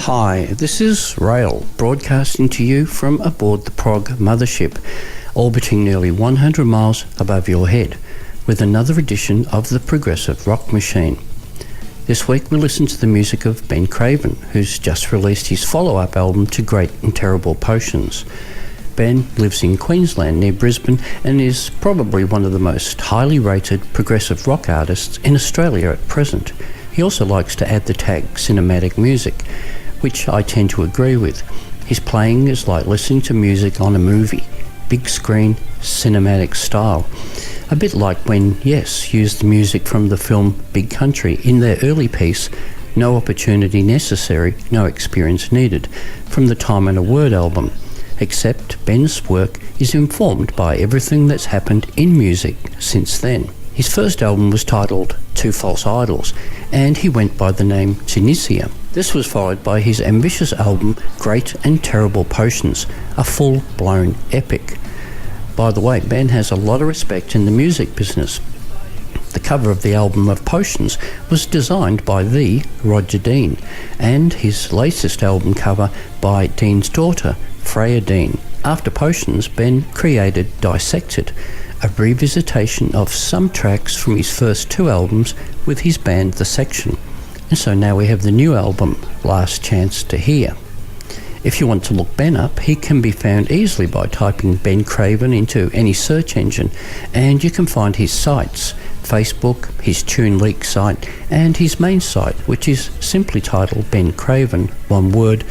Hi, this is Rail, broadcasting to you from aboard the Prog mothership, orbiting nearly 100 miles above your head, with another edition of the Progressive Rock Machine. This week we listen to the music of Ben Craven, who's just released his follow-up album to Great and Terrible Potions. Ben lives in Queensland near Brisbane and is probably one of the most highly rated progressive rock artists in Australia at present. He also likes to add the tag cinematic music, which I tend to agree with. His playing is like listening to music on a movie, big screen, cinematic style. A bit like when Yes used the music from the film Big Country in their early piece, No Opportunity Necessary, No Experience Needed, from the Time and a Word album. Except Ben's work is informed by everything that's happened in music since then. His first album was titled Two False Idols, and he went by the name Tunisia. This was followed by his ambitious album Great and Terrible Potions, a full-blown epic. By the way, Ben has a lot of respect in the music business. The cover of the album of Potions was designed by the Roger Dean, and his latest album cover by Dean's daughter, Freya Dean. After Potions, Ben created Dissected, a revisitation of some tracks from his first two albums with his band The Section. And so now we have the new album, Last Chance to Hear. If you want to look Ben up, he can be found easily by typing Ben Craven into any search engine, and you can find his sites, Facebook, his TuneLeak site, and his main site, which is simply titled bencraven, one word,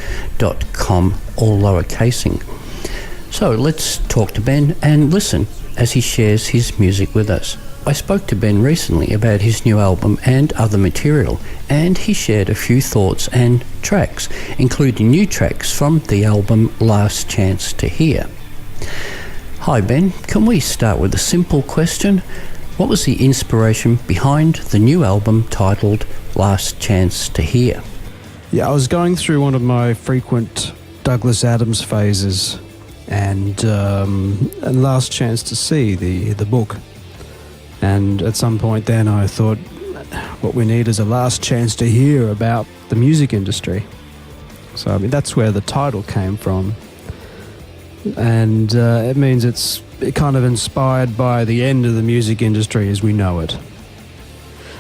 .com, all lowercasing. So let's talk to Ben and listen as he shares his music with us. I spoke to Ben recently about his new album and other material, and he shared a few thoughts and tracks, including new tracks from the album Last Chance to Hear. Hi Ben, can we start with a simple question? What was the inspiration behind the new album titled Last Chance to Hear? Yeah, I was going through one of my frequent Douglas Adams phases, and Last Chance to See, the book. And at some point then I thought, what we need is a last chance to hear about the music industry. So I mean, that's where the title came from. And it means it's kind of inspired by the end of the music industry as we know it.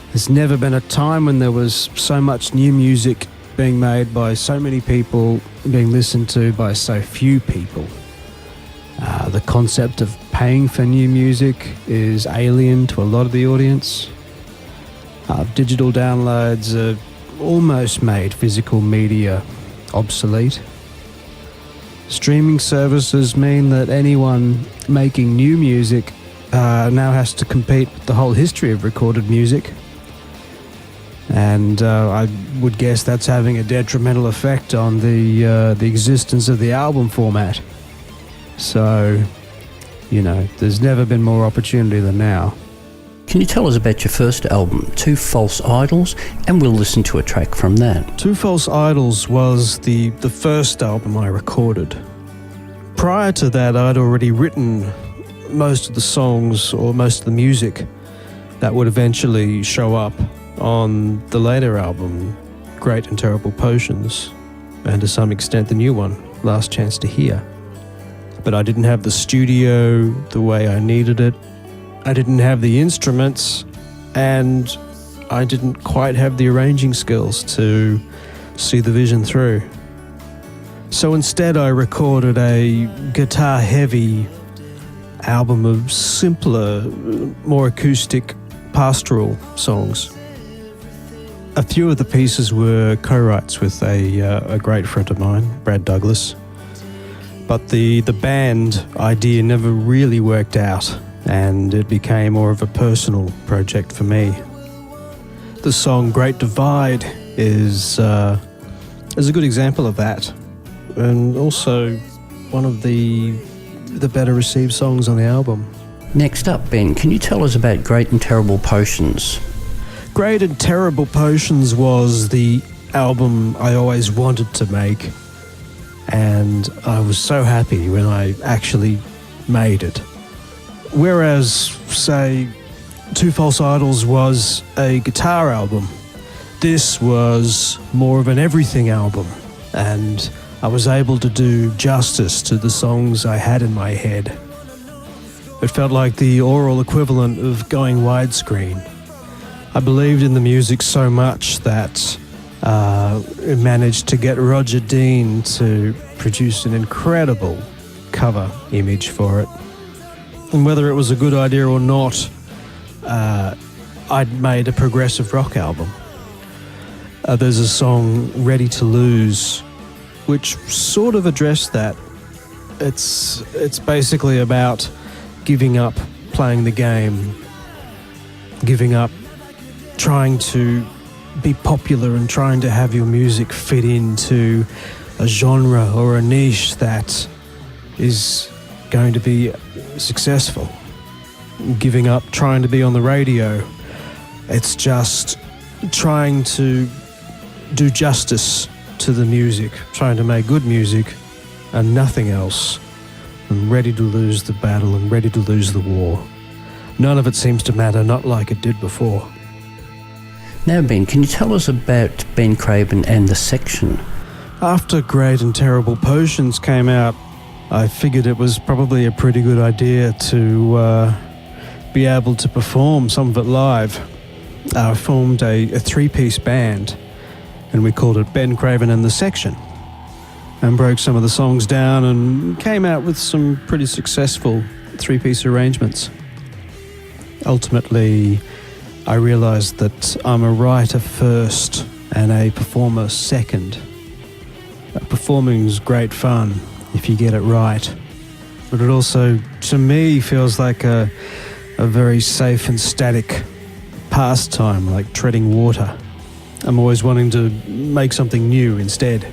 There's never been a time when there was so much new music being made by so many people, being listened to by so few people. The concept of paying for new music is alien to a lot of the audience. Digital downloads have almost made physical media obsolete. Streaming services mean that anyone making new music now has to compete with the whole history of recorded music. And I would guess that's having a detrimental effect on the existence of the album format. So, you know, there's never been more opportunity than now. Can you tell us about your first album, Two False Idols, and we'll listen to a track from that. Two False Idols was the first album I recorded. Prior to that, I'd already written most of the songs or most of the music that would eventually show up on the later album, Great and Terrible Potions, and to some extent the new one, Last Chance to Hear. But I didn't have the studio the way I needed it. I didn't have the instruments, and I didn't quite have the arranging skills to see the vision through. So instead I recorded a guitar-heavy album of simpler, more acoustic, pastoral songs. A few of the pieces were co-writes with a great friend of mine, Brad Douglas. But the band idea never really worked out, and it became more of a personal project for me. The song Great Divide is a good example of that, and also one of the better received songs on the album. Next up, Ben, can you tell us about Great and Terrible Potions? Great and Terrible Potions was the album I always wanted to make, and I was so happy when I actually made it. Whereas, say, Two False Idols was a guitar album, this was more of an everything album. and I was able to do justice to the songs I had in my head. It felt like the oral equivalent of going widescreen. I believed in the music so much that it managed to get Roger Dean to produce an incredible cover image for it. And whether it was a good idea or not, I'd made a progressive rock album. There's a song, Ready to Lose, which sort of addressed that. It's basically about giving up playing the game, giving up trying to be popular and trying to have your music fit into a genre or a niche that is going to be successful. Giving up trying to be on the radio. It's just trying to do justice to the music, trying to make good music and nothing else. I'm ready to lose the battle and ready to lose the war. None of it seems to matter, not like it did before. Now, Ben, can you tell us about Ben Craven and The Section? After Great and Terrible Potions came out, I figured it was probably a pretty good idea to be able to perform some of it live. I formed a three-piece band, and we called it Ben Craven and The Section, and broke some of the songs down and came out with some pretty successful three-piece arrangements. Ultimately, I realised that I'm a writer first and a performer second. Performing's great fun if you get it right, but it also, to me, feels like a very safe and static pastime, like treading water. I'm always wanting to make something new instead,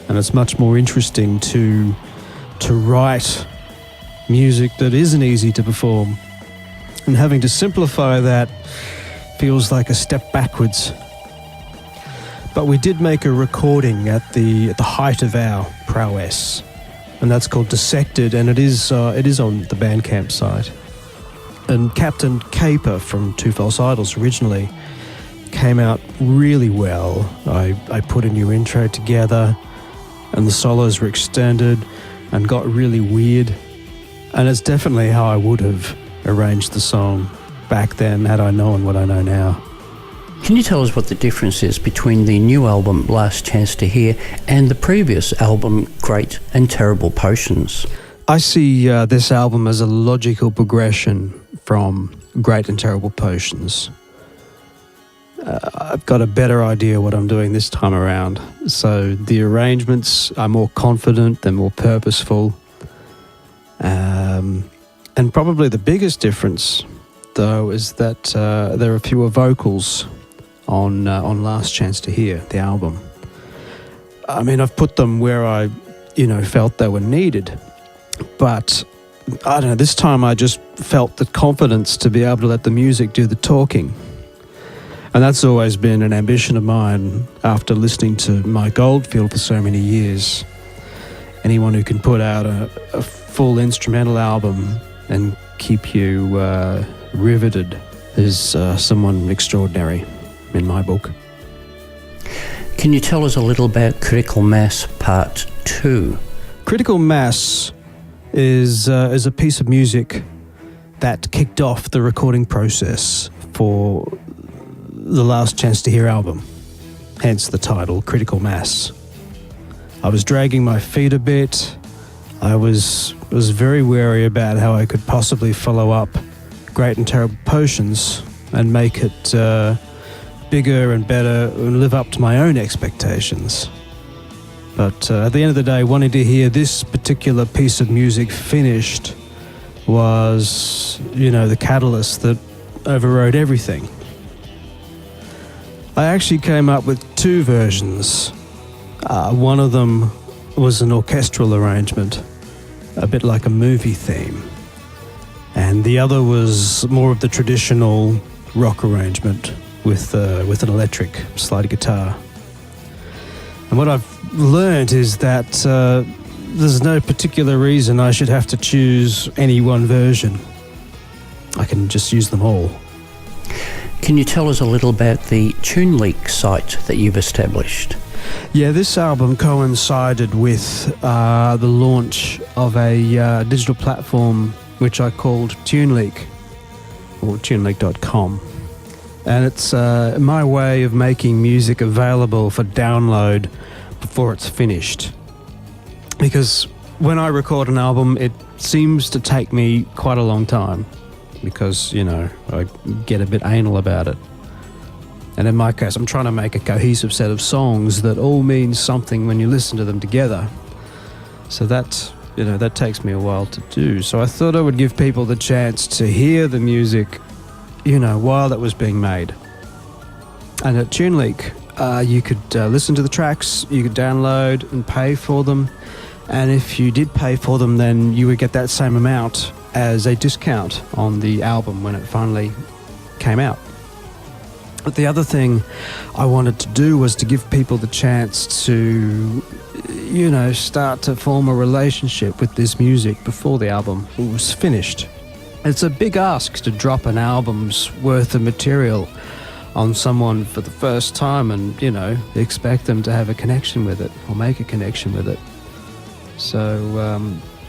and it's much more interesting to write music that isn't easy to perform, and having to simplify that feels like a step backwards. But we did make a recording at the height of our prowess, and that's called Dissected, and it is on the Bandcamp site. And Captain Caper from Two False Idols originally came out really well. I put a new intro together, and the solos were extended and got really weird, and it's definitely how I would have arranged the song back then had I known what I know now. Can you tell us what the difference is between the new album Last Chance to Hear and the previous album Great and Terrible Potions? I see this album as a logical progression from Great and Terrible Potions. I've got a better idea what I'm doing this time around. So the arrangements are more confident, they're more purposeful. And probably the biggest difference, though, is that there are fewer vocals on Last Chance to Hear, the album. I mean, I've put them where I, felt they were needed. But, I don't know, this time I just felt the confidence to be able to let the music do the talking. And that's always been an ambition of mine after listening to Mike Oldfield for so many years. Anyone who can put out a full instrumental album and keep you riveted is someone extraordinary in my book. Can you tell us a little about Critical Mass Part 2? Critical Mass is a piece of music that kicked off the recording process for the Last Chance to Hear album, hence the title, Critical Mass. I was dragging my feet a bit. I was very wary about how I could possibly follow up Great and Terrible Potions and make it bigger and better and live up to my own expectations. But at the end of the day, wanting to hear this particular piece of music finished was, the catalyst that overrode everything. I actually came up with two versions. One of them was an orchestral arrangement, a bit like a movie theme. And the other was more of the traditional rock arrangement with an electric slide guitar. And what I've learned is that there's no particular reason I should have to choose any one version. I can just use them all. Can you tell us a little about the TuneLeak site that you've established? Yeah, this album coincided with the launch of a digital platform which I called TuneLeak, or tuneleak.com. And it's my way of making music available for download before it's finished. Because when I record an album, it seems to take me quite a long time because, I get a bit anal about it. And in my case, I'm trying to make a cohesive set of songs that all mean something when you listen to them together. So that takes me a while to do. So I thought I would give people the chance to hear the music, while it was being made. And at TuneLeak, you could listen to the tracks, you could download and pay for them. And if you did pay for them, then you would get that same amount as a discount on the album when it finally came out. But the other thing I wanted to do was to give people the chance to, start to form a relationship with this music before the album was finished. It's a big ask to drop an album's worth of material on someone for the first time and, expect them to have a connection with it or make a connection with it. So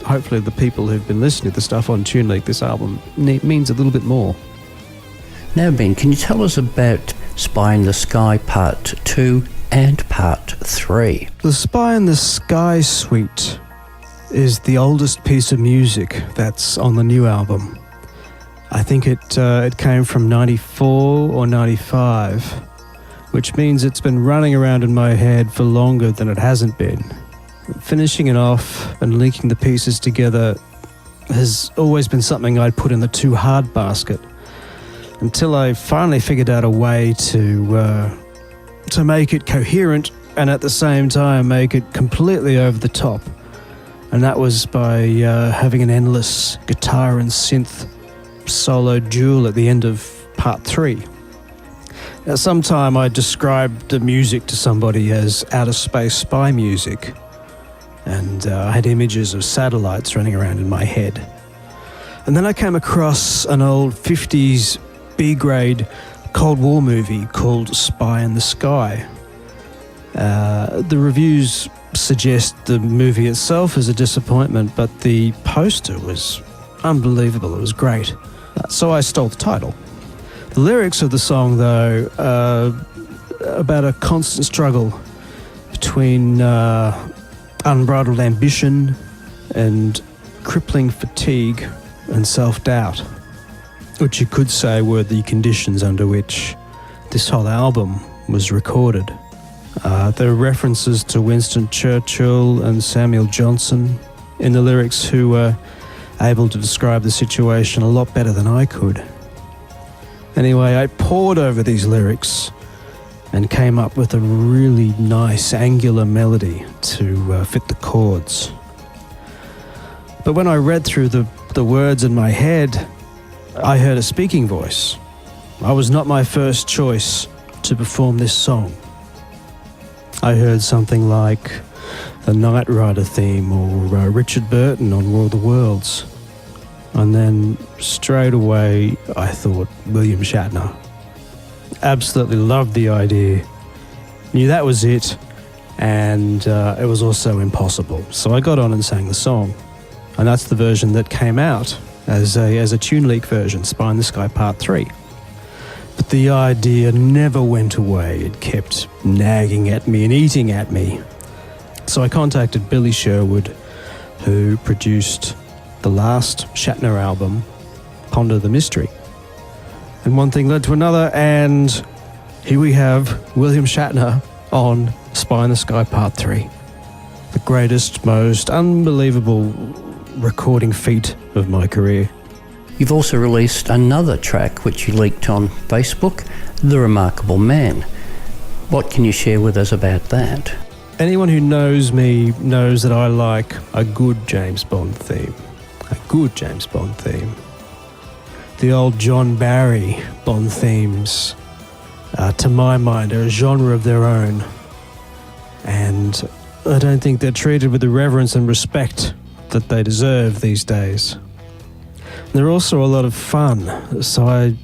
hopefully the people who've been listening to the stuff on TuneLeak, this album means a little bit more. Now, Ben, can you tell us about Spy in the Sky Part 2 and Part 3? The Spy in the Sky suite is the oldest piece of music that's on the new album. I think it came from 94 or 95, which means it's been running around in my head for longer than it hasn't been. Finishing it off and linking the pieces together has always been something I'd put in the too hard basket until I finally figured out a way to make it coherent and at the same time make it completely over the top. And that was by having an endless guitar and synth solo duel at the end of Part 3. Now, sometime I described the music to somebody as outer space spy music, and I had images of satellites running around in my head. And then I came across an old 50s B-grade Cold War movie called Spy in the Sky. The reviews suggest the movie itself is a disappointment, but the poster was unbelievable. It was great. So I stole the title. The lyrics of the song, though, are about a constant struggle between unbridled ambition and crippling fatigue and self-doubt, which you could say were the conditions under which this whole album was recorded. There are references to Winston Churchill and Samuel Johnson in the lyrics, who were able to describe the situation a lot better than I could. Anyway, I pored over these lyrics and came up with a really nice angular melody to fit the chords. But when I read through the words in my head, I heard a speaking voice. I was not my first choice to perform this song. I heard something like the Knight Rider theme or Richard Burton on War of the Worlds. And then straight away I thought William Shatner. Absolutely loved the idea. Knew that was it, and it was also impossible. So I got on and sang the song. And that's the version that came out as a TuneLeak version, Spy in the Sky Part 3. But the idea never went away. It kept nagging at me and eating at me. So I contacted Billy Sherwood, who produced the last Shatner album, Ponder the Mystery. And one thing led to another, and here we have William Shatner on Spy in the Sky Part 3. The greatest, most unbelievable recording feat of my career. You've also released another track which you leaked on Facebook, The Remarkable Man. What can you share with us about that? Anyone who knows me knows that I like a good James Bond theme. A good James Bond theme. The old John Barry Bond themes, to my mind, are a genre of their own. And I don't think they're treated with the reverence and respect that they deserve these days. They're also a lot of fun. So I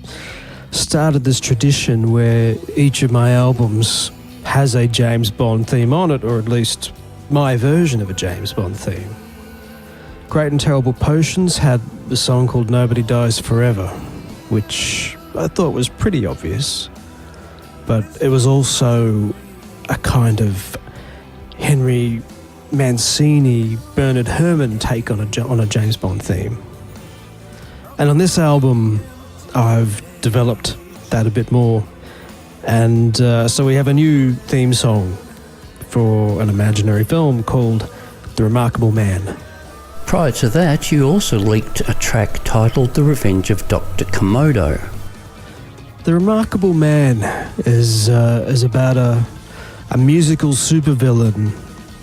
started this tradition where each of my albums has a James Bond theme on it, or at least my version of a James Bond theme. Great and Terrible Potions had a song called Nobody Dies Forever, which I thought was pretty obvious, but it was also a kind of Henry Mancini, Bernard Herrmann take on a James Bond theme. And on this album, I've developed that a bit more. And so we have a new theme song for an imaginary film called The Remarkable Man. Prior to that, you also leaked a track titled The Revenge of Dr. Komodo. The Remarkable Man is about a musical supervillain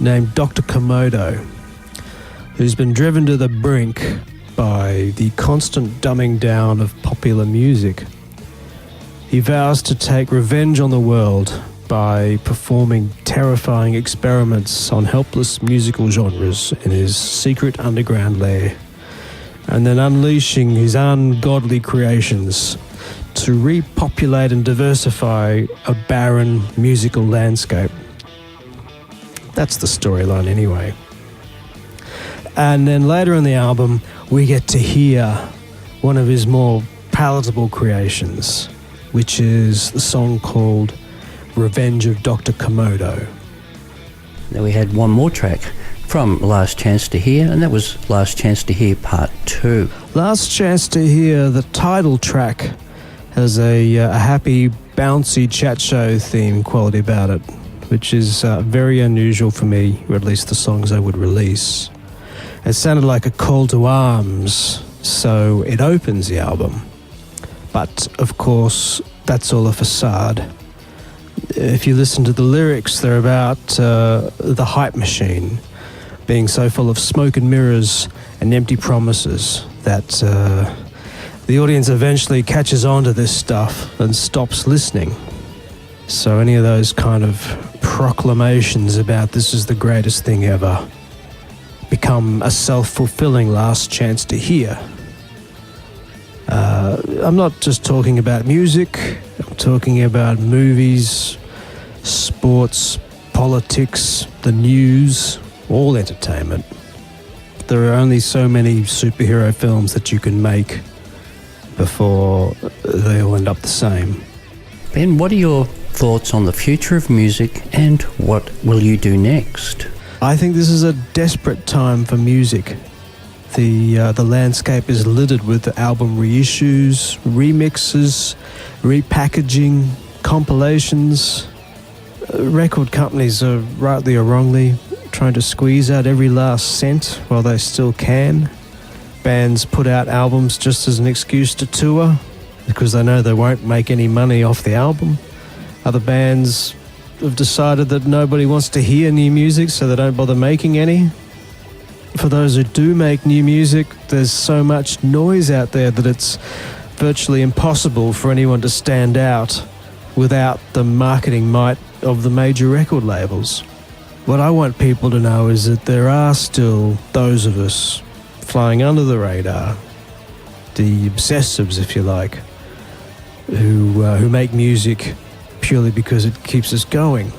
named Dr. Komodo, who's been driven to the brink by the constant dumbing down of popular music. He vows to take revenge on the world by performing terrifying experiments on helpless musical genres in his secret underground lair, and then unleashing his ungodly creations to repopulate and diversify a barren musical landscape. That's the storyline anyway. And then later in the album, we get to hear one of his more palatable creations, which is the song called Revenge of Dr. Komodo. Then we had one more track from Last Chance to Hear, and that was Last Chance to Hear Part 2. Last Chance to Hear, the title track, has a happy, bouncy chat show theme quality about it, which is very unusual for me, or at least the songs I would release. It sounded like a call to arms, so it opens the album. But, of course, that's all a facade. If you listen to the lyrics, they're about the hype machine being so full of smoke and mirrors and empty promises that the audience eventually catches on to this stuff and stops listening. So any of those kind of proclamations about this is the greatest thing ever become a self-fulfilling last chance to hear. I'm not just talking about music, I'm talking about movies, sports, politics, the news, all entertainment. There are only so many superhero films that you can make before they all end up the same. Ben, what are your thoughts on the future of music and what will you do next? I think this is a desperate time for music. The landscape is littered with album reissues, remixes, repackaging, compilations. Record companies are rightly or wrongly trying to squeeze out every last cent while they still can. Bands put out albums just as an excuse to tour because they know they won't make any money off the album. Other bands have decided that nobody wants to hear new music, so they don't bother making any. For those who do make new music, there's so much noise out there that it's virtually impossible for anyone to stand out without the marketing might of the major record labels. What I want people to know is that there are still those of us flying under the radar, the obsessives, if you like, who make music purely because it keeps us going.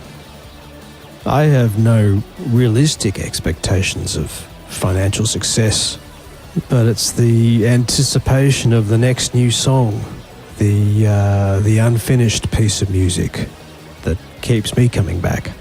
I have no realistic expectations of financial success, but it's the anticipation of the next new song, the unfinished piece of music that keeps me coming back.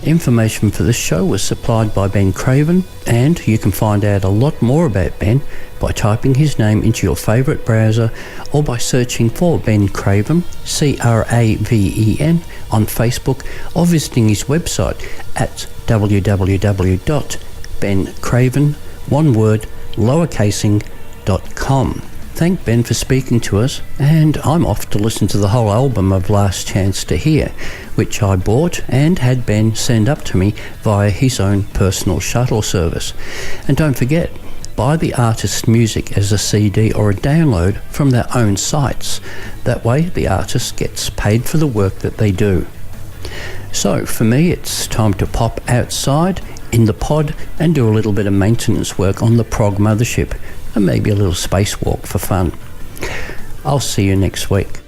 Information for this show was supplied by Ben Craven, and you can find out a lot more about Ben by typing his name into your favourite browser or by searching for Ben Craven, Craven, on Facebook, or visiting his website at www.bencraven.com. Thank Ben for speaking to us, and I'm off to listen to the whole album of Last Chance to Hear, which I bought and had Ben send up to me via his own personal shuttle service. And don't forget, buy the artist's music as a CD or a download from their own sites. That way the artist gets paid for the work that they do. So for me, it's time to pop outside in the pod and do a little bit of maintenance work on the prog mothership, and maybe a little spacewalk for fun. I'll see you next week.